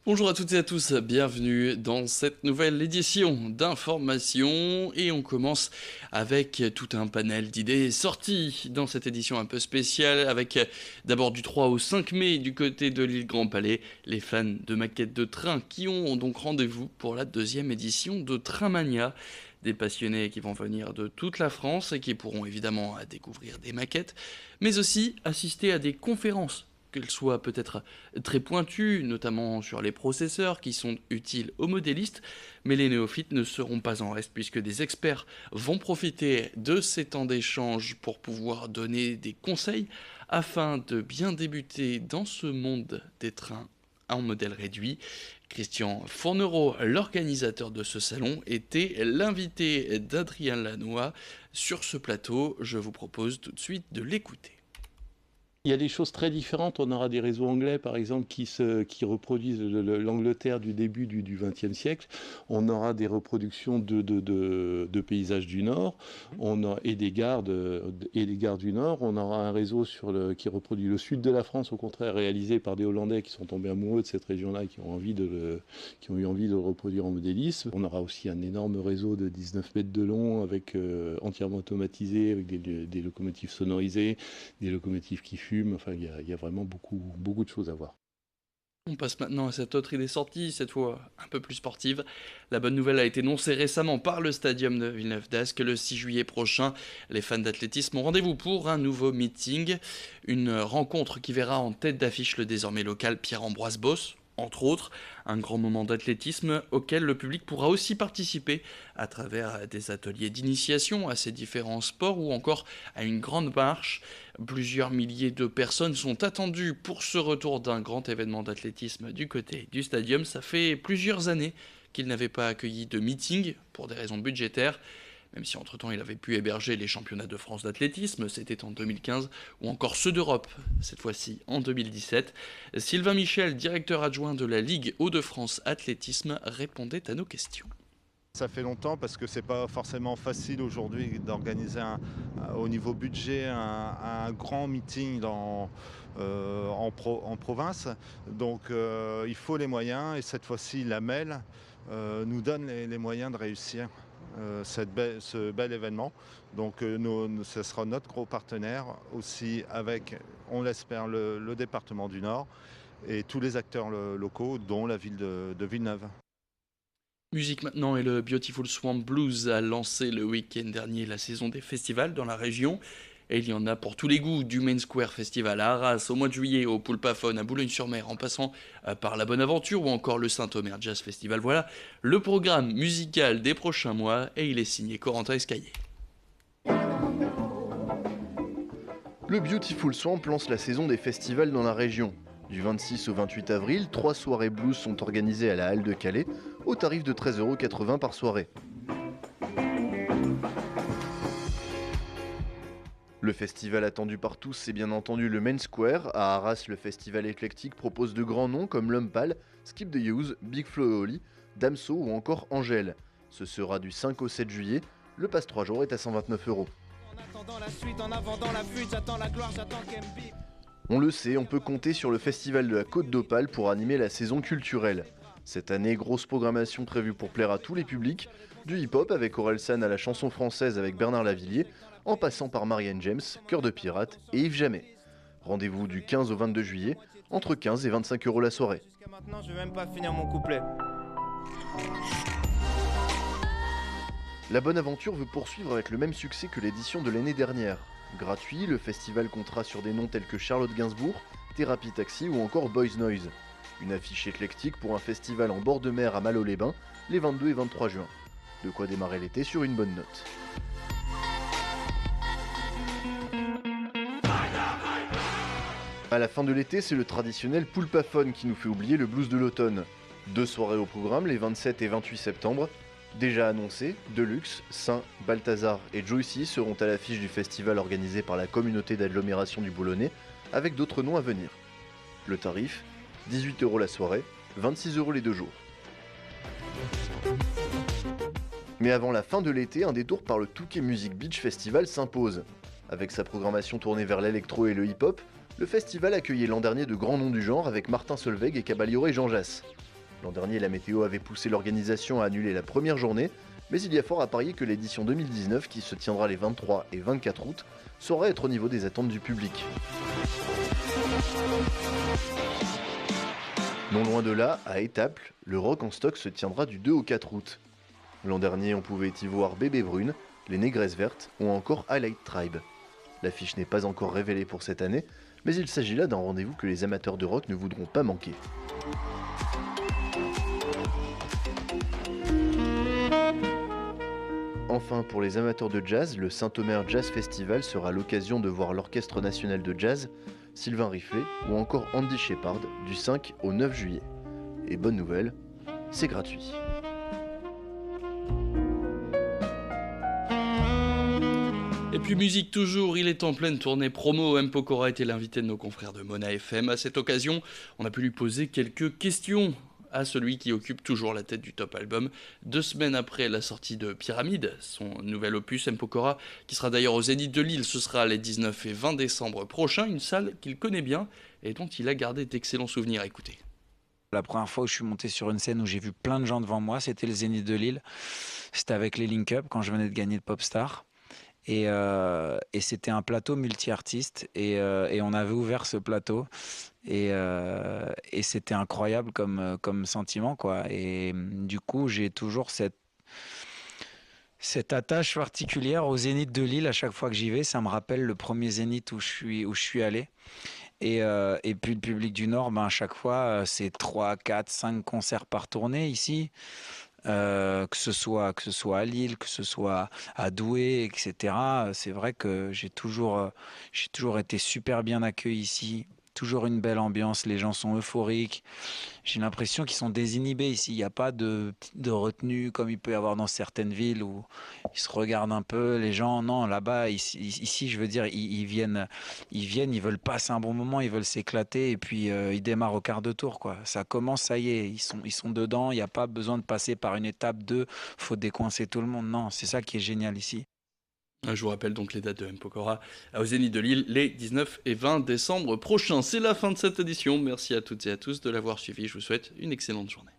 Bonjour à toutes et à tous, bienvenue dans cette nouvelle édition d'information et on commence avec tout un panel d'idées sorties dans cette édition un peu spéciale avec d'abord du 3 au 5 mai du côté de l'île Grand Palais, les fans de maquettes de train qui ont donc rendez-vous pour la deuxième édition de Trainmania. Des passionnés qui vont venir de toute la France et qui pourront évidemment découvrir des maquettes, mais aussi assister à des conférences qu'elles soient peut-être très pointues, notamment sur les processeurs qui sont utiles aux modélistes, mais les néophytes ne seront pas en reste puisque des experts vont profiter de ces temps d'échange pour pouvoir donner des conseils afin de bien débuter dans ce monde des trains en modèle réduit. Christian Fournereau, l'organisateur de ce salon, était l'invité d'Adrien Lanois sur ce plateau. Je vous propose tout de suite de l'écouter. Il y a des choses très différentes. On aura des réseaux anglais, par exemple, qui reproduisent l'Angleterre du début du XXe siècle. On aura des reproductions de paysages du Nord et des gares du Nord. On aura un réseau qui reproduit le sud de la France, au contraire, réalisé par des Hollandais qui sont tombés amoureux de cette région-là et qui ont eu envie de le reproduire en modélisme. On aura aussi un énorme réseau de 19 mètres de long, entièrement automatisé, avec des locomotives sonorisées, des locomotives qui fument. Enfin, il y a vraiment beaucoup de choses à voir. On passe maintenant à cette autre idée sortie, cette fois un peu plus sportive. La bonne nouvelle a été annoncée récemment par le Stadium de Villeneuve-d'Ascq. Le 6 juillet prochain, les fans d'athlétisme ont rendez-vous pour un nouveau meeting. Une rencontre qui verra en tête d'affiche le désormais local Pierre-Ambroise Boss, entre autres, un grand moment d'athlétisme auquel le public pourra aussi participer à travers des ateliers d'initiation à ces différents sports ou encore à une grande marche. Plusieurs milliers de personnes sont attendues pour ce retour d'un grand événement d'athlétisme du côté du stadium. Ça fait plusieurs années qu'il n'avait pas accueilli de meeting pour des raisons budgétaires. Même si entre-temps il avait pu héberger les championnats de France d'athlétisme, c'était en 2015, ou encore ceux d'Europe, cette fois-ci en 2017. Sylvain Michel, directeur adjoint de la Ligue Hauts-de-France Athlétisme, répondait à nos questions. Ça fait longtemps parce que c'est pas forcément facile aujourd'hui d'organiser au niveau budget un grand meeting en province. Donc il faut les moyens et cette fois-ci la MEL nous donne les moyens de réussir ce bel événement. Donc ce sera notre gros partenaire aussi avec, on l'espère, le département du Nord et tous les acteurs locaux dont la ville de Villeneuve. Musique maintenant et le Beautiful Swamp Blues a lancé le week-end dernier la saison des festivals dans la région. Et il y en a pour tous les goûts, du Main Square Festival à Arras au mois de juillet, au Poulpaphone à Boulogne-sur-Mer, en passant par la Bonne Aventure ou encore le Saint-Omer Jazz Festival. Voilà le programme musical des prochains mois et il est signé Corentin Escaillé. Le Beautiful Swamp lance la saison des festivals dans la région. Du 26 au 28 avril, 3 soirées blues sont organisées à la Halle de Calais, au tarif de 13,80 € par soirée. Le festival attendu par tous, c'est bien entendu le Main Square. À Arras, le festival éclectique propose de grands noms comme L'Homme Pâle, Skip the Use, Big Flo et Oli, Damso ou encore Angèle. Ce sera du 5 au 7 juillet. Le pass 3 jours est à 129 €. On le sait, on peut compter sur le festival de la Côte d'Opale pour animer la saison culturelle. Cette année, grosse programmation prévue pour plaire à tous les publics, du hip-hop avec Orelsan à la chanson française avec Bernard Lavillier, en passant par Marianne James, Cœur de Pirate et Yves Jamais. Rendez-vous du 15 au 22 juillet, entre 15 et 25 € la soirée. Jusqu'à maintenant, je vais même pas finir mon couplet. La Bonne Aventure veut poursuivre avec le même succès que l'édition de l'année dernière. Gratuit, le festival comptera sur des noms tels que Charlotte Gainsbourg, Thérapie Taxi ou encore Boys Noise. Une affiche éclectique pour un festival en bord de mer à Malo-les-Bains, les 22 et 23 juin. De quoi démarrer l'été sur une bonne note. À la fin de l'été, c'est le traditionnel Poulpaphone qui nous fait oublier le blues de l'automne. 2 soirées au programme, les 27 et 28 septembre. Déjà annoncés, Deluxe, Saint, Balthazar et Joycey seront à l'affiche du festival organisé par la communauté d'agglomération du Boulonnais, avec d'autres noms à venir. Le tarif, 18 € la soirée, 26 € les 2 jours. Mais avant la fin de l'été, un détour par le Touquet Music Beach Festival s'impose. Avec sa programmation tournée vers l'électro et le hip-hop, le festival accueillait l'an dernier de grands noms du genre avec Martin Solveig et Caballero et Jean Jass. L'an dernier, la météo avait poussé l'organisation à annuler la première journée, mais il y a fort à parier que l'édition 2019, qui se tiendra les 23 et 24 août, saura être au niveau des attentes du public. Non loin de là, à Étaples, le Rock en Stock se tiendra du 2 au 4 août. L'an dernier, on pouvait y voir Bébé Brune, les Négresses Vertes ou encore Highlight Tribe. L'affiche n'est pas encore révélée pour cette année, mais il s'agit là d'un rendez-vous que les amateurs de rock ne voudront pas manquer. Enfin, pour les amateurs de jazz, le Saint-Omer Jazz Festival sera l'occasion de voir l'Orchestre National de Jazz, Sylvain Riflet ou encore Andy Shepard du 5 au 9 juillet. Et bonne nouvelle, c'est gratuit. Et puis musique toujours, il est en pleine tournée promo. M. Pokora était l'invité de nos confrères de Mona FM. À cette occasion, on a pu lui poser quelques questions à celui qui occupe toujours la tête du top album. 2 semaines après la sortie de Pyramide, son nouvel opus, M. Pokora, qui sera d'ailleurs au Zénith de Lille, ce sera les 19 et 20 décembre prochains, une salle qu'il connaît bien et dont il a gardé d'excellents souvenirs. Écoutez. La première fois où je suis monté sur une scène où j'ai vu plein de gens devant moi, c'était le Zénith de Lille. C'était avec les Link Up quand je venais de gagner le Popstar. Et c'était un plateau multi-artistes et on avait ouvert ce plateau et c'était incroyable comme sentiment, quoi. Et du coup, j'ai toujours cette attache particulière au Zénith de Lille. À chaque fois que j'y vais, ça me rappelle le premier Zénith où je suis allé. Et puis le public du Nord, à chaque fois, c'est 3, 4, 5 concerts par tournée ici. Que ce soit à Lille, que ce soit à Douai, etc. C'est vrai que j'ai toujours été super bien accueilli ici. Toujours une belle ambiance, les gens sont euphoriques. J'ai l'impression qu'ils sont désinhibés ici. Il n'y a pas de retenue comme il peut y avoir dans certaines villes où ils se regardent un peu. Les gens, non, là-bas, ici, je veux dire, ils viennent, ils veulent passer un bon moment, ils veulent s'éclater et puis ils démarrent au quart de tour, quoi. Ça commence, ça y est, ils sont dedans. Il n'y a pas besoin de passer par une étape 2, faut décoincer tout le monde. Non, c'est ça qui est génial ici. Je vous rappelle donc les dates de M. Pokora au Zénith de Lille les 19 et 20 décembre prochains. C'est la fin de cette édition. Merci à toutes et à tous de l'avoir suivi. Je vous souhaite une excellente journée.